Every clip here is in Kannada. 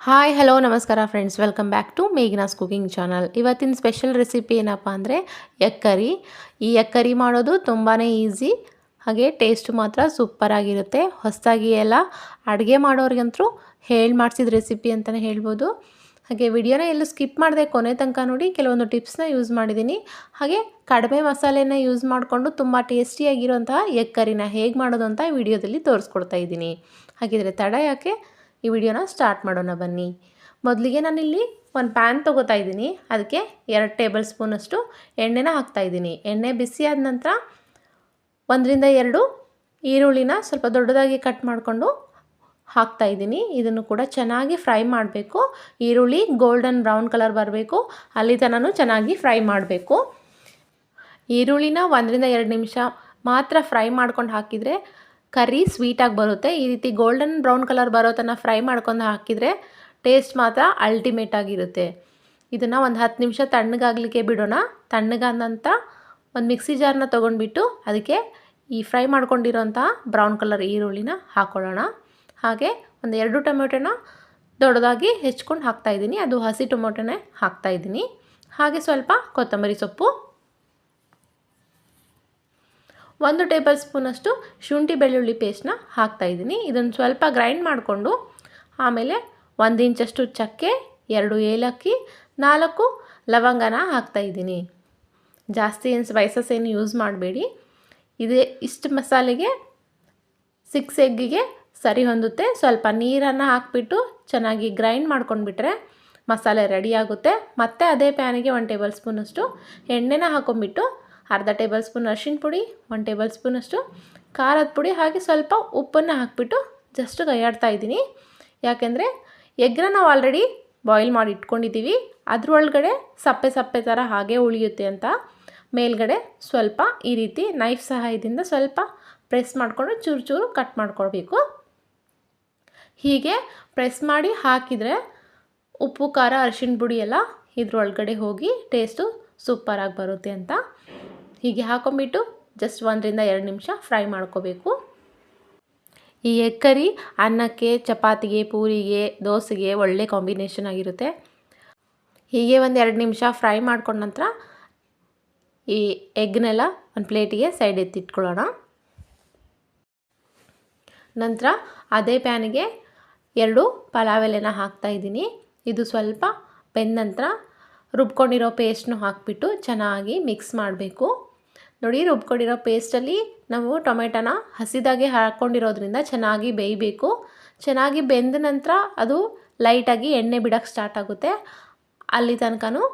ಹಾಯ್ ಹಲೋ ನಮಸ್ಕಾರ friends, welcome back to Meghana's cooking channel. ಇವತ್ತಿನ ಸ್ಪೆಷಲ್ ರೆಸಿಪಿ ಏನಪ್ಪ ಅಂದರೆ ಎಗ್ ಕರಿ. ಈ ಎಗ್ ಕರಿ ಮಾಡೋದು ತುಂಬಾ ಈಸಿ, ಹಾಗೆ ಟೇಸ್ಟ್ ಮಾತ್ರ ಸೂಪರಾಗಿರುತ್ತೆ. ಹೊಸದಾಗಿ ಎಲ್ಲ ಅಡುಗೆ ಮಾಡೋರಿಗಂತೂ ಹೇಳಿ ಮಾಡಿಸಿದ ರೆಸಿಪಿ ಅಂತಲೇ ಹೇಳ್ಬೋದು. ಹಾಗೆ ವಿಡಿಯೋನ ಎಲ್ಲೂ ಸ್ಕಿಪ್ ಮಾಡದೆ ಕೊನೆ ತನಕ ನೋಡಿ. ಕೆಲವೊಂದು ಟಿಪ್ಸ್ನ ಯೂಸ್ ಮಾಡಿದ್ದೀನಿ. ಹಾಗೆ ಕಡಿಮೆ ಮಸಾಲೆನ ಯೂಸ್ ಮಾಡಿಕೊಂಡು ತುಂಬ ಟೇಸ್ಟಿಯಾಗಿರೋಂತಹ ಎಗ್ ಕರಿನ ಹೇಗೆ ಮಾಡೋದು ಅಂತ ವಿಡಿಯೋದಲ್ಲಿ ತೋರಿಸ್ಕೊಡ್ತಾ ಇದ್ದೀನಿ. ಹಾಗಿದ್ರೆ ತಡ ಯಾಕೆ, ಈ ವಿಡಿಯೋನ ಸ್ಟಾರ್ಟ್ ಮಾಡೋಣ ಬನ್ನಿ. ಮೊದಲಿಗೆ ನಾನಿಲ್ಲಿ ಒಂದು ಪ್ಯಾನ್ ತೊಗೋತಾ ಇದ್ದೀನಿ. ಅದಕ್ಕೆ 2 ಟೇಬಲ್ ಸ್ಪೂನಷ್ಟು ಎಣ್ಣೆನ ಹಾಕ್ತಾಯಿದ್ದೀನಿ. ಎಣ್ಣೆ ಬಿಸಿ ಆದ ನಂತರ 1-2 ಈರುಳ್ಳಿನ ಸ್ವಲ್ಪ ದೊಡ್ಡದಾಗಿ ಕಟ್ ಮಾಡಿಕೊಂಡು ಹಾಕ್ತಾಯಿದ್ದೀನಿ. ಇದನ್ನು ಕೂಡ ಚೆನ್ನಾಗಿ ಫ್ರೈ ಮಾಡಬೇಕು. ಈರುಳ್ಳಿ ಗೋಲ್ಡನ್ ಬ್ರೌನ್ ಕಲರ್ ಬರಬೇಕು, ಅಲ್ಲಿ ತನಕ ಚೆನ್ನಾಗಿ ಫ್ರೈ ಮಾಡಬೇಕು. ಈರುಳ್ಳಿನ 1-2 ನಿಮಿಷ ಮಾತ್ರ ಫ್ರೈ ಮಾಡ್ಕೊಂಡು ಹಾಕಿದರೆ ಕರಿ ಸ್ವೀಟಾಗಿ ಬರುತ್ತೆ. ಈ ರೀತಿ ಗೋಲ್ಡನ್ ಬ್ರೌನ್ ಕಲರ್ ಬರೋ ತನಕ ಫ್ರೈ ಮಾಡ್ಕೊಂಡು ಹಾಕಿದರೆ ಟೇಸ್ಟ್ ಮಾತ್ರ ಅಲ್ಟಿಮೇಟ್ ಆಗಿರುತ್ತೆ. ಇದನ್ನು ಒಂದು 10 ನಿಮಿಷ ತಣ್ಣಗಾಗಲಿಕ್ಕೆ ಬಿಡೋಣ. ತಣ್ಣಗಾದ ನಂತರ ಒಂದು ಮಿಕ್ಸಿ ಜಾರನ್ನ ತೊಗೊಂಡ್ಬಿಟ್ಟು ಅದಕ್ಕೆ ಈ ಫ್ರೈ ಮಾಡ್ಕೊಂಡಿರೋಂಥ ಬ್ರೌನ್ ಕಲರ್ ಈರುಳ್ಳಿನ ಹಾಕ್ಕೊಳ್ಳೋಣ. ಹಾಗೆ ಒಂದು 2 ಟೊಮೆಟೊನ ದೊಡ್ಡದಾಗಿ ಹೆಚ್ಕೊಂಡು ಹಾಕ್ತಾಯಿದ್ದೀನಿ. ಅದು ಹಸಿ ಟೊಮೆಟೊನೇ ಹಾಕ್ತಾಯಿದ್ದೀನಿ. ಹಾಗೆ ಸ್ವಲ್ಪ ಕೊತ್ತಂಬರಿ ಸೊಪ್ಪು, 1 ಟೇಬಲ್ ಸ್ಪೂನಷ್ಟು ಶುಂಠಿ ಬೆಳ್ಳುಳ್ಳಿ ಪೇಸ್ಟ್ನ ಹಾಕ್ತಾಯಿದ್ದೀನಿ. ಇದನ್ನು ಸ್ವಲ್ಪ ಗ್ರೈಂಡ್ ಮಾಡಿಕೊಂಡು ಆಮೇಲೆ 1 ಇಂಚಷ್ಟು ಚಕ್ಕೆ, 2 ಏಲಕ್ಕಿ, 4 ಲವಂಗನ ಹಾಕ್ತಾಯಿದ್ದೀನಿ. ಜಾಸ್ತಿ ಏನು ಸ್ಪೈಸಸ್ ಏನು ಯೂಸ್ ಮಾಡಬೇಡಿ. ಇಷ್ಟು ಮಸಾಲೆಗೆ 6 ಎಗ್ಗಿಗೆ ಸರಿ ಹೊಂದುತ್ತೆ. ಸ್ವಲ್ಪ ನೀರನ್ನು ಹಾಕಿಬಿಟ್ಟು ಚೆನ್ನಾಗಿ ಗ್ರೈಂಡ್ ಮಾಡ್ಕೊಂಡ್ಬಿಟ್ರೆ ಮಸಾಲೆ ರೆಡಿ ಆಗುತ್ತೆ. ಮತ್ತು ಅದೇ ಪ್ಯಾನಿಗೆ 1 ಟೇಬಲ್ ಸ್ಪೂನಷ್ಟು ಎಣ್ಣೆನ ಹಾಕೊಂಡ್ಬಿಟ್ಟು ಅರ್ಧ ಟೇಬಲ್ ಸ್ಪೂನ್ ಅರಿಶಿನ ಪುಡಿ, 1 ಟೇಬಲ್ ಸ್ಪೂನಷ್ಟು ಖಾರದ ಪುಡಿ, ಹಾಗೆ ಸ್ವಲ್ಪ ಉಪ್ಪನ್ನು ಹಾಕಿಬಿಟ್ಟು ಜಸ್ಟ್ ಕೈಯಾಡ್ತಾ ಇದ್ದೀನಿ. ಯಾಕೆಂದರೆ ಎಗ್ಗನ್ನ ನಾವು ಆಲ್ರೆಡಿ ಬಾಯ್ಲ್ ಮಾಡಿ ಇಟ್ಕೊಂಡಿದ್ದೀವಿ. ಅದ್ರೊಳಗಡೆ ಸಪ್ಪೆ ಸಪ್ಪೆ ಥರ ಹಾಗೆ ಉಳಿಯುತ್ತೆ ಅಂತ ಮೇಲ್ಗಡೆ ಸ್ವಲ್ಪ ಈ ರೀತಿ ನೈಫ್ ಸಹಾಯದಿಂದ ಸ್ವಲ್ಪ ಪ್ರೆಸ್ ಮಾಡಿಕೊಂಡು ಚೂರು ಚೂರು ಕಟ್ ಮಾಡ್ಕೊಳ್ಬೇಕು. ಹೀಗೆ ಪ್ರೆಸ್ ಮಾಡಿ ಹಾಕಿದರೆ ಉಪ್ಪು, ಖಾರ, ಅರಿಶಿನ ಪುಡಿ ಎಲ್ಲ ಇದ್ರೊಳಗಡೆ ಹೋಗಿ ಟೇಸ್ಟು ಸೂಪರಾಗಿ ಬರುತ್ತೆ ಅಂತ ಹೀಗೆ ಹಾಕೊಂಡ್ಬಿಟ್ಟು ಜಸ್ಟ್ 1-2 ನಿಮಿಷ ಫ್ರೈ ಮಾಡ್ಕೋಬೇಕು. ಈ ಎಗ್ ಕರಿ ಅನ್ನಕ್ಕೆ, ಚಪಾತಿಗೆ, ಪೂರಿಗೆ, ದೋಸೆಗೆ ಒಳ್ಳೆ ಕಾಂಬಿನೇಷನ್ ಆಗಿರುತ್ತೆ. ಹೀಗೆ 1-2 ನಿಮಿಷ ಫ್ರೈ ಮಾಡ್ಕೊಂಡ ನಂತರ ಈ ಎಗ್ನೆಲ್ಲ ಒಂದು ಪ್ಲೇಟಿಗೆ ಸೈಡ್ ಎತ್ತಿಟ್ಕೊಳ್ಳೋಣ. ನಂತರ ಅದೇ ಪ್ಯಾನಿಗೆ 2 ಪಲಾವ್ ಎಲೆನ ಹಾಕ್ತಾಯಿದ್ದೀನಿ. ಇದು ಸ್ವಲ್ಪ ಬೆಂದ ನಂತರ ರುಬ್ಕೊಂಡಿರೋ ಪೇಸ್ಟ್ನು ಹಾಕಿಬಿಟ್ಟು ಚೆನ್ನಾಗಿ ಮಿಕ್ಸ್ ಮಾಡಬೇಕು. ನೋಡಿ, ರುಬ್ಕೊಂಡಿರೋ ಪೇಸ್ಟಲ್ಲಿ ನಾವು ಟೊಮೆಟೊನ ಹಸಿದಾಗೆ ಹಾಕ್ಕೊಂಡಿರೋದ್ರಿಂದ ಚೆನ್ನಾಗಿ ಬೇಯಬೇಕು. ಚೆನ್ನಾಗಿ ಬೆಂದ ನಂತರ ಅದು ಲೈಟಾಗಿ ಎಣ್ಣೆ ಬಿಡೋಕ್ಕೆ ಸ್ಟಾರ್ಟ್ ಆಗುತ್ತೆ. ಅಲ್ಲಿ ತನಕನೂ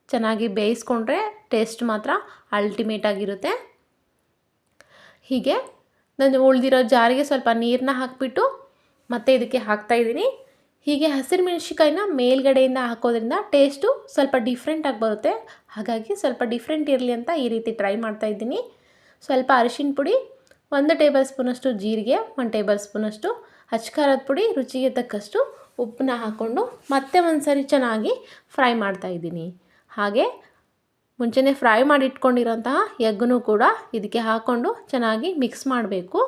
ಚೆನ್ನಾಗಿ ಬೇಯಿಸ್ಕೊಂಡ್ರೆ ಟೇಸ್ಟ್ ಮಾತ್ರ ಅಲ್ಟಿಮೇಟ್ ಆಗಿರುತ್ತೆ. ಹೀಗೆ ನಾನು ಉಳಿದಿರೋ ಜಾರಿಗೆ ಸ್ವಲ್ಪ ನೀರನ್ನ ಹಾಕಿಬಿಟ್ಟು ಮತ್ತೆ ಇದಕ್ಕೆ ಹಾಕ್ತಾಯಿದ್ದೀನಿ. ಹೀಗೆ ಹಸಿರು ಮೆಣಸಿನ್ಕಾಯಿನ ಮೇಲ್ಗಡೆಯಿಂದ ಹಾಕೋದ್ರಿಂದ ಟೇಸ್ಟು ಸ್ವಲ್ಪ ಡಿಫ್ರೆಂಟಾಗಿ ಬರುತ್ತೆ. ಹಾಗಾಗಿ ಸ್ವಲ್ಪ ಡಿಫ್ರೆಂಟ್ ಇರಲಿ ಅಂತ ಈ ರೀತಿ ಟ್ರೈ ಮಾಡ್ತಾಯಿದ್ದೀನಿ. ಸ್ವಲ್ಪ ಅರಿಶಿನ ಪುಡಿ, 1 ಟೇಬಲ್ ಸ್ಪೂನಷ್ಟು ಜೀರಿಗೆ, 1 ಟೇಬಲ್ ಸ್ಪೂನಷ್ಟು ಅಚ್ಕಾರದ ಪುಡಿ, ರುಚಿಗೆ ತಕ್ಕಷ್ಟು ಉಪ್ಪನ್ನ ಹಾಕ್ಕೊಂಡು ಮತ್ತೆ ಒಂದು ಸರಿ ಚೆನ್ನಾಗಿ ಫ್ರೈ ಮಾಡ್ತಾಯಿದ್ದೀನಿ. ಹಾಗೆ ಮುಂಚೆನೇ ಫ್ರೈ ಮಾಡಿ ಇಟ್ಕೊಂಡಿರೋಂತಹ ಎಗ್ಗನ್ನು ಕೂಡ ಇದಕ್ಕೆ ಹಾಕ್ಕೊಂಡು ಚೆನ್ನಾಗಿ ಮಿಕ್ಸ್ ಮಾಡಬೇಕು.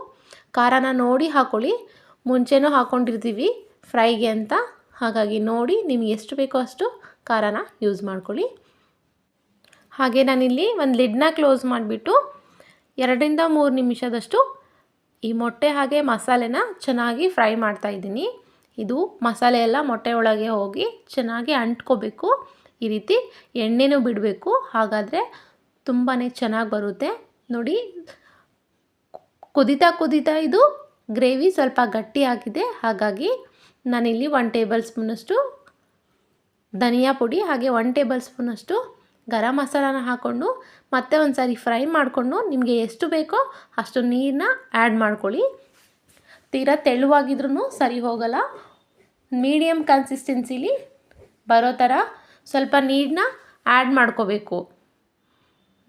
ಖಾರನ ನೋಡಿ ಹಾಕ್ಕೊಳ್ಳಿ. ಮುಂಚೆನೂ ಹಾಕ್ಕೊಂಡಿರ್ತೀವಿ ಫ್ರೈಗೆ ಅಂತ, ಹಾಗಾಗಿ ನೋಡಿ ನಿಮಗೆ ಎಷ್ಟು ಬೇಕೋ ಅಷ್ಟು ಖಾರನ ಯೂಸ್ ಮಾಡ್ಕೊಳ್ಳಿ. ಹಾಗೆ ನಾನಿಲ್ಲಿ ಒಂದು ಲಿಡ್ನ ಕ್ಲೋಸ್ ಮಾಡಿಬಿಟ್ಟು 2-3 ನಿಮಿಷದಷ್ಟು ಈ ಮೊಟ್ಟೆ ಹಾಗೆ ಮಸಾಲೆನ ಚೆನ್ನಾಗಿ ಫ್ರೈ ಮಾಡ್ತಾಯಿದ್ದೀನಿ. ಇದು ಮಸಾಲೆ ಎಲ್ಲ ಮೊಟ್ಟೆ ಒಳಗೆ ಹೋಗಿ ಚೆನ್ನಾಗಿ ಅಂಟ್ಕೋಬೇಕು. ಈ ರೀತಿ ಎಣ್ಣೆನೂ ಬಿಡಬೇಕು, ಹಾಗಾದರೆ ತುಂಬಾ ಚೆನ್ನಾಗಿ ಬರುತ್ತೆ. ನೋಡಿ, ಕುದೀತಾ ಕುದೀತಾ ಇದು ಗ್ರೇವಿ ಸ್ವಲ್ಪ ಗಟ್ಟಿಯಾಗಿದೆ. ಹಾಗಾಗಿ ನಾನಿಲ್ಲಿ 1 ಟೇಬಲ್ ಸ್ಪೂನಷ್ಟು ಧನಿಯಾ ಪುಡಿ ಹಾಗೆ 1 ಟೇಬಲ್ ಸ್ಪೂನಷ್ಟು ಗರಂ ಮಸಾಲಾನ ಹಾಕ್ಕೊಂಡು ಮತ್ತೆ ಒಂದು ಸಾರಿ ಫ್ರೈ ಮಾಡಿಕೊಂಡು ನಿಮಗೆ ಎಷ್ಟು ಬೇಕೋ ಅಷ್ಟು ನೀರನ್ನ ಆ್ಯಡ್ ಮಾಡ್ಕೊಳ್ಳಿ. ತೀರಾ ತೆಳುವಾಗಿದ್ರೂ ಸರಿ ಹೋಗಲ್ಲ. ಮೀಡಿಯಮ್ ಕನ್ಸಿಸ್ಟೆನ್ಸಿಲಿ ಬರೋ ಥರ ಸ್ವಲ್ಪ ನೀರನ್ನ ಆ್ಯಡ್ ಮಾಡ್ಕೋಬೇಕು.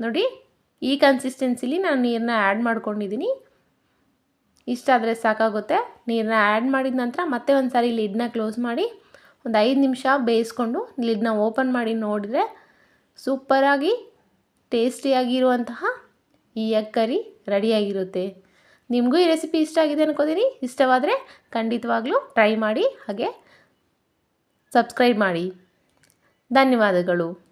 ನೋಡಿ, ಈ ಕನ್ಸಿಸ್ಟೆನ್ಸಿಲಿ ನಾನು ನೀರನ್ನ ಆ್ಯಡ್ ಮಾಡ್ಕೊಂಡಿದ್ದೀನಿ. ಇಷ್ಟಾದರೆ ಸಾಕಾಗುತ್ತೆ. ನೀರನ್ನ ಆ್ಯಡ್ ಮಾಡಿದ ನಂತರ ಮತ್ತೆ ಒಂದು ಸಾರಿ ಲಿಡ್ನ ಕ್ಲೋಸ್ ಮಾಡಿ ಒಂದು 5 ನಿಮಿಷ ಬೇಯಿಸ್ಕೊಂಡು ಲಿಡ್ನ ಓಪನ್ ಮಾಡಿ ನೋಡಿದರೆ ಸೂಪರಾಗಿ ಟೇಸ್ಟಿಯಾಗಿರುವಂತಹ ಈ ಎಗ್ ಕರಿ ರೆಡಿಯಾಗಿರುತ್ತೆ. ನಿಮಗೂ ಈ ರೆಸಿಪಿ ಇಷ್ಟ ಆಗಿದೆ ಅನ್ಕೋತೀನಿ. ಇಷ್ಟವಾದರೆ ಖಂಡಿತವಾಗ್ಲೂ ಟ್ರೈ ಮಾಡಿ. ಹಾಗೆ ಸಬ್ಸ್ಕ್ರೈಬ್ ಮಾಡಿ. ಧನ್ಯವಾದಗಳು.